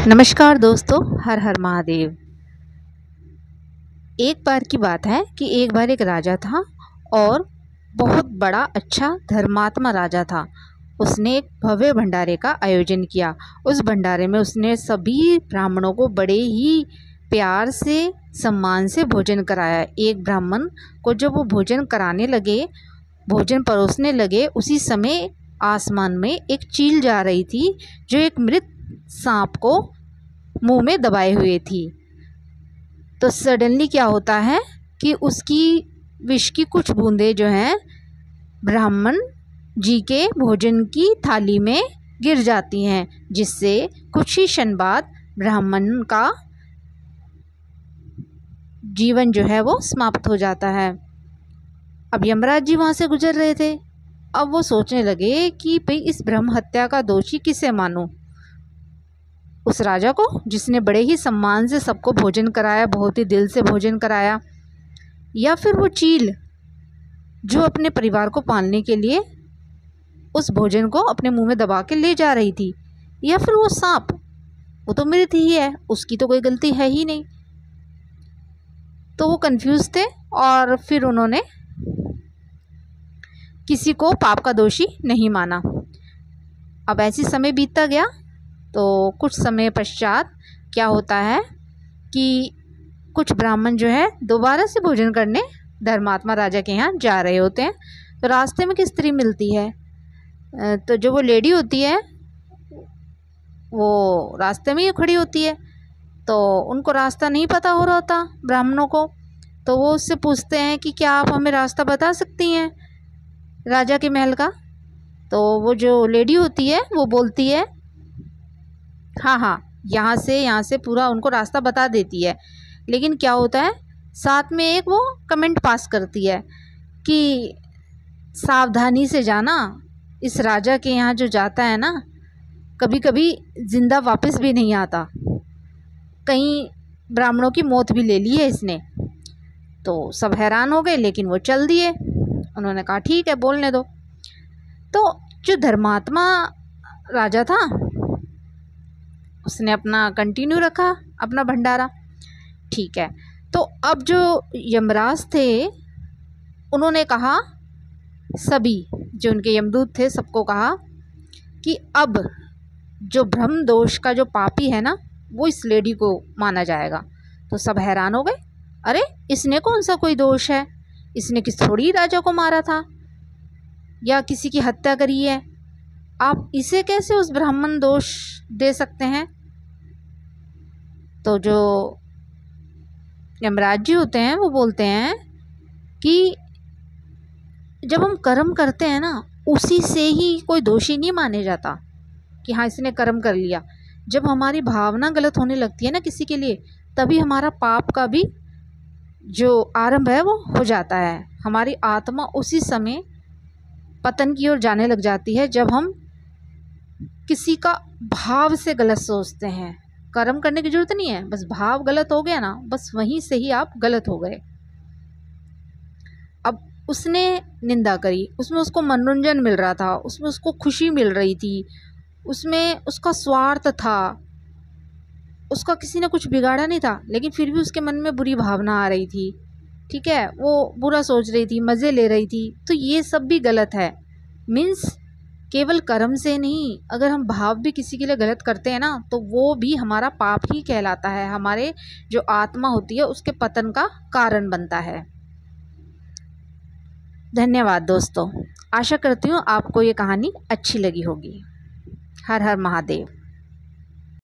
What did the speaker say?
नमस्कार दोस्तों, हर हर महादेव। एक बार की बात है कि एक बार एक राजा था और बहुत बड़ा अच्छा धर्मात्मा राजा था। उसने एक भव्य भंडारे का आयोजन किया। उस भंडारे में उसने सभी ब्राह्मणों को बड़े ही प्यार से, सम्मान से भोजन कराया। एक ब्राह्मण को जब वो भोजन कराने लगे, भोजन परोसने लगे, उसी समय आसमान में एक चील जा रही थी जो एक मृत सांप को मुंह में दबाए हुए थी। तो सडनली क्या होता है कि उसकी विष की कुछ बूंदें जो हैं ब्राह्मण जी के भोजन की थाली में गिर जाती हैं, जिससे कुछ ही क्षण बाद ब्राह्मण का जीवन जो है वो समाप्त हो जाता है। अब यमराज जी वहाँ से गुजर रहे थे। अब वो सोचने लगे कि भाई इस ब्रह्म हत्या का दोषी किसे मानूं, उस राजा को जिसने बड़े ही सम्मान से सबको भोजन कराया, बहुत ही दिल से भोजन कराया, या फिर वो चील जो अपने परिवार को पालने के लिए उस भोजन को अपने मुंह में दबा के ले जा रही थी, या फिर वो सांप, वो तो मृत ही है, उसकी तो कोई गलती है ही नहीं। तो वो कंफ्यूज थे और फिर उन्होंने किसी को पाप का दोषी नहीं माना। अब ऐसी समय बीतता गया तो कुछ समय पश्चात क्या होता है कि कुछ ब्राह्मण जो है दोबारा से भोजन करने धर्मात्मा राजा के यहाँ जा रहे होते हैं। तो रास्ते में एक स्त्री मिलती है। तो जो वो लेडी होती है वो रास्ते में ही खड़ी होती है। तो उनको रास्ता नहीं पता हो रहा होता ब्राह्मणों को। तो वो उससे पूछते हैं कि क्या आप हमें रास्ता बता सकती हैं राजा के महल का। तो वो जो लेडी होती है वो बोलती है हाँ, यहाँ से पूरा उनको रास्ता बता देती है। लेकिन क्या होता है, साथ में एक वो कमेंट पास करती है कि सावधानी से जाना, इस राजा के यहाँ जो जाता है ना, कभी कभी जिंदा वापस भी नहीं आता। कई ब्राह्मणों की मौत भी ले ली है इसने। तो सब हैरान हो गए, लेकिन वो चल दिए। उन्होंने कहा ठीक है, बोलने दो। तो जो धर्मात्मा राजा था उसने अपना कंटिन्यू रखा अपना भंडारा। ठीक है। तो अब जो यमराज थे उन्होंने कहा, सभी जो उनके यमदूत थे सबको कहा कि अब जो ब्रह्म दोष का जो पापी है ना वो इस लेडी को माना जाएगा। तो सब हैरान हो गए, अरे इसने कौन सा कोई दोष है, इसने किस थोड़ी राजा को मारा था या किसी की हत्या करी है, आप इसे कैसे उस ब्राह्मण दोष दे सकते हैं। तो जो यमराज जी होते हैं वो बोलते हैं कि जब हम कर्म करते हैं ना उसी से ही कोई दोषी नहीं माने जाता कि हाँ इसने कर्म कर लिया। जब हमारी भावना गलत होने लगती है ना किसी के लिए, तभी हमारा पाप का भी जो आरंभ है वो हो जाता है। हमारी आत्मा उसी समय पतन की ओर जाने लग जाती है जब हम किसी का भाव से गलत सोचते हैं। कर्म करने की जरूरत नहीं है, बस भाव गलत हो गया ना, बस वहीं से ही आप गलत हो गए। अब उसने निंदा करी, उसमें उसको मनोरंजन मिल रहा था, उसमें उसको खुशी मिल रही थी, उसमें उसका स्वार्थ था, उसका किसी ने कुछ बिगाड़ा नहीं था, लेकिन फिर भी उसके मन में बुरी भावना आ रही थी। ठीक है, वो बुरा सोच रही थी, मज़े ले रही थी। तो ये सब भी गलत है। मीन्स केवल कर्म से नहीं, अगर हम भाव भी किसी के लिए गलत करते हैं ना तो वो भी हमारा पाप ही कहलाता है, हमारे जो आत्मा होती है उसके पतन का कारण बनता है। धन्यवाद दोस्तों, आशा करती हूँ आपको ये कहानी अच्छी लगी होगी। हर हर महादेव।